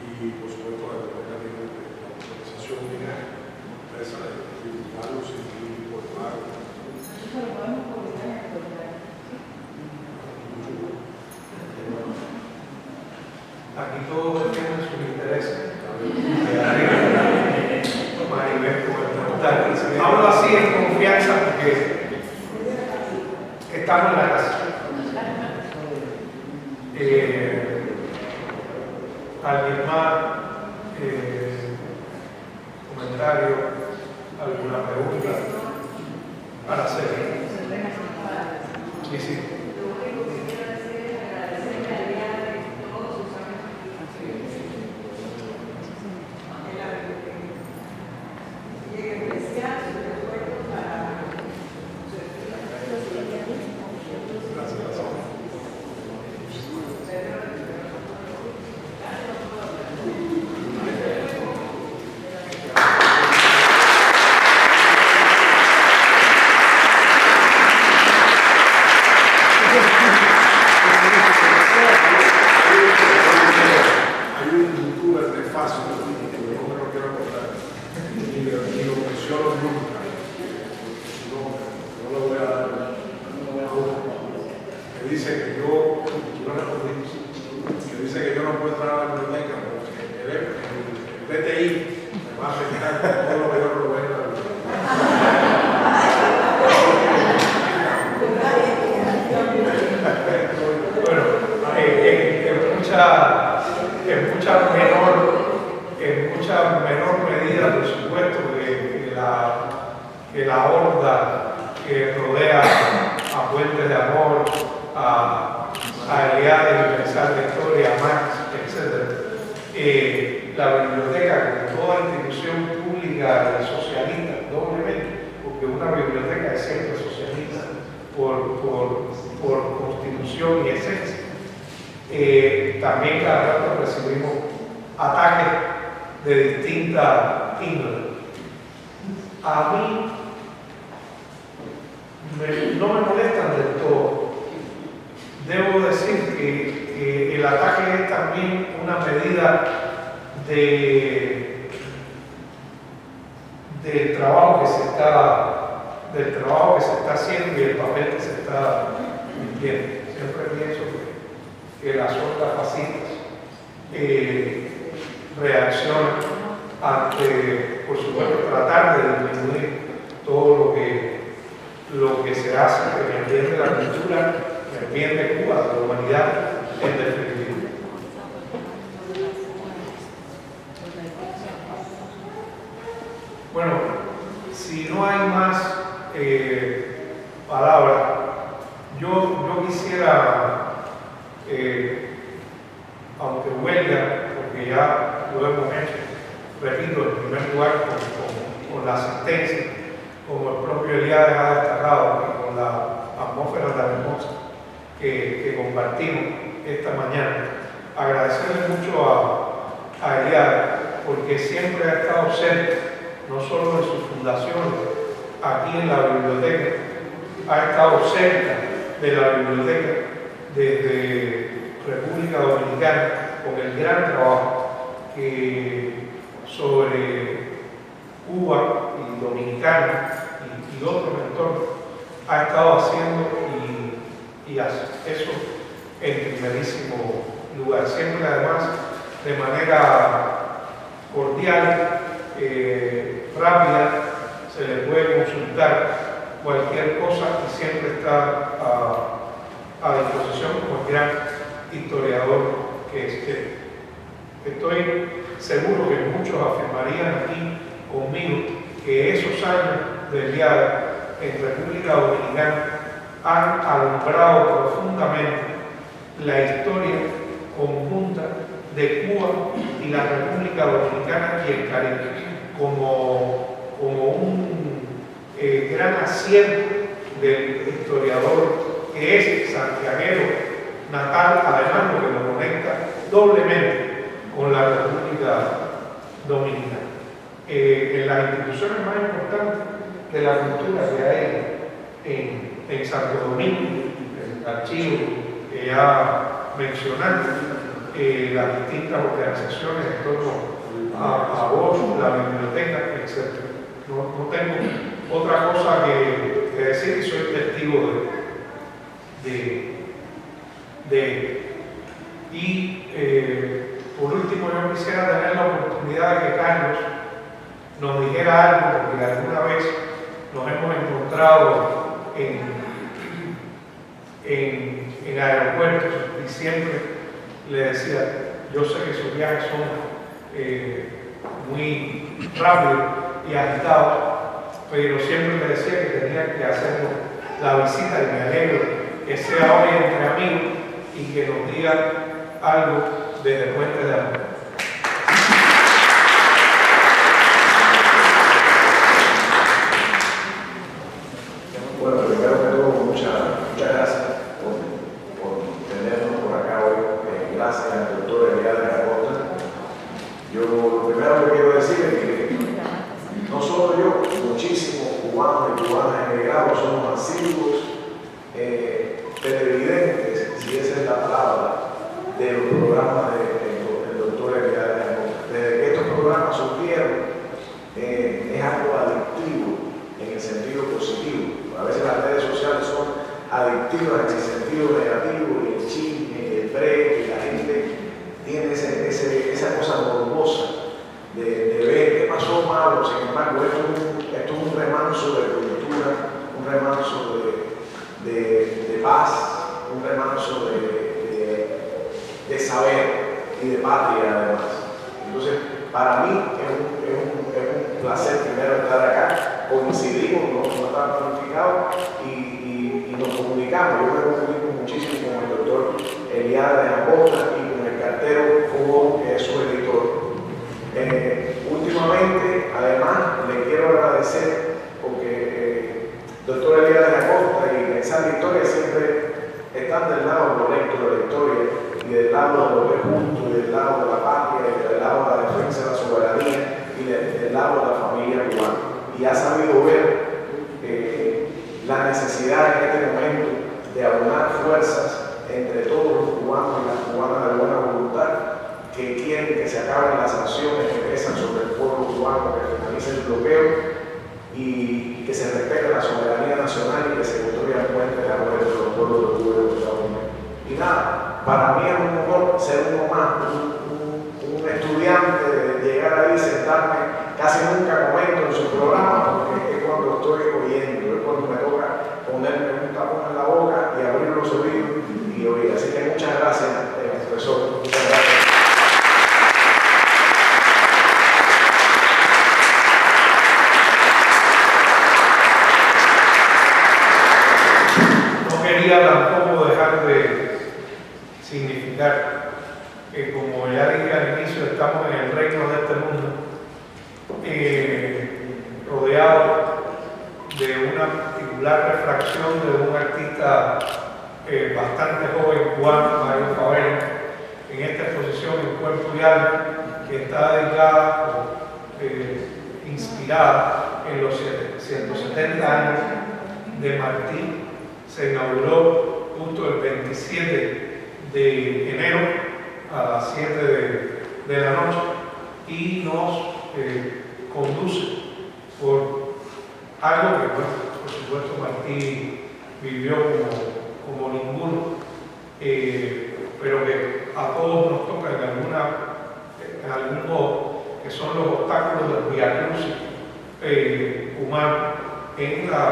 y por supuesto la biblioteca de la autorización empresa de publicarlos y informarlos. Aquí todos tienen sus intereses. Hablo así en confianza porque estamos en la casa. ¿Alguien más? ¿Comentario? ¿Alguna pregunta para hacer? Sí, sí. mucha menor medida, por supuesto, que la horda que rodea a Puentes de Amor, a Eliades Universal de Historia, a Marx, etc. La biblioteca, como toda institución pública y socialista, doblemente, porque una biblioteca es siempre socialista por constitución y esencia. También cada rato recibimos ataques de distintas índoles. A mí no me molestan del todo. Debo decir que el ataque es también una medida del trabajo que se está haciendo y el papel que se está cumpliendo. Siempre pienso que las hordas fascistas reaccionan ante, por supuesto, tratar de disminuir todo lo que se hace en el bien de la cultura, en el bien de Cuba, de la humanidad, en definitiva. Bueno, si no hay más palabras, yo quisiera, aunque huelga, porque ya lo hemos hecho, repito, en primer lugar con la asistencia, como el propio Eliades ha destacado, y con la atmósfera tan hermosa que compartimos esta mañana, agradecerle mucho a Eliades, porque siempre ha estado cerca, no solo de sus fundaciones, aquí en la biblioteca, ha estado cerca de la biblioteca desde República Dominicana, con el gran trabajo sobre Cuba y Dominicana y otros entornos ha estado haciendo y hace eso en primerísimo lugar. Siempre además de manera cordial, rápida, se le puede consultar cualquier cosa y siempre está a disposición como el gran historiador que es. Estoy seguro que muchos afirmarían aquí conmigo que esos años de Eliades en República Dominicana han alumbrado profundamente la historia conjunta de Cuba y la República Dominicana y el Caribe, como un gran acierto del historiador que es santiaguero natal, además lo que lo conecta doblemente con la República Dominicana. En las instituciones más importantes de la cultura que hay en Santo Domingo, el archivo que ya mencionaste, las distintas organizaciones en torno a vos, la biblioteca, etc. No tengo otra cosa que decir y soy testigo de y por último yo quisiera tener la oportunidad de que Carlos nos dijera algo, porque alguna vez nos hemos encontrado en aeropuertos y siempre le decía, yo sé que sus viajes son muy rápidos y agitados, pero siempre me decía que tenía que hacer la visita y me alegro que sea hoy entre amigos y que nos diga algo desde Puentes de Amor. Bueno, primero que todo, muchas gracias por tenernos por acá hoy. Gracias al doctor Eliades Acosta. Yo lo primero que quiero decir es que no solo yo, muchísimos cubanos y cubanas emigrados somos asiduos televidentes, si esa es la palabra, de los programas del doctor Eliades Acosta. Desde que estos programas surgieron, es algo adictivo en el sentido positivo. A veces las redes sociales son adictivas en el sentido negativo, y el chisme, el break, y la gente tiene esa cosa morbosa de ver qué pasó malo. Sin embargo, esto es un remanso de cultura, un remanso de paz, un remanso de saber y de patria además. Entonces, para mí es un placer primero estar acá, coincidimos, no estamos planificados y nos comunicamos. Yo me comunico muchísimo con el doctor Eliade de Acosta y con el cartero Hugo, que es su editor. Últimamente, además, le quiero agradecer porque doctor Eliade de Acosta y esa Victoria siempre están del lado correcto de la historia y del lado de lo que es justo, y del lado de la patria, y del lado de la defensa de la soberanía y del lado de la familia cubana. Y ha sabido ver la necesidad en este momento de aunar fuerzas entre todos los cubanos y las cubanas de buena voluntad que quieren que se acaben las sanciones que pesan sobre el pueblo cubano, que finalice el bloqueo y que se respete la soberanía nacional y que se construyan puentes a través de los pueblos de Cuba y de Estados Unidos. Y nada, para mí es un honor ser uno más, un estudiante, de llegar ahí, sentarme, casi nunca comento en su programa porque es cuando estoy oyendo, es cuando me toca ponerme un tapón en la boca y abrir los oídos y oír. Así que muchas gracias, profesor. Muchas gracias. No quería tampoco dejar de significar que, como ya dije al inicio, estamos en el reino de este mundo, rodeado de una particular refracción de un artista bastante joven cubano, Mario Favela, en esta exposición en Cuerpo y Alma, que está dedicada, inspirada en los 170 años de Martí. Se inauguró justo el 27 de enero a las 7 de la noche y nos conduce por algo que, bueno, por supuesto, Martí vivió como ninguno, pero que a todos nos toca en algún modo, que son los obstáculos del vía crucis humano en la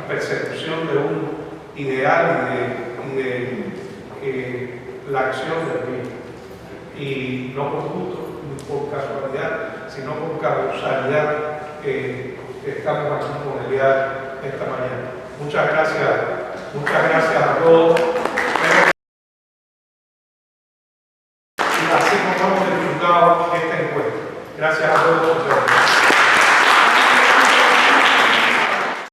persecución de un ideal y de la acción del bien. Y no por gusto, ni por casualidad, sino por causalidad estamos aquí con el día esta mañana. Muchas gracias a todos. Y así como hemos disfrutado este encuentro. Gracias a todos.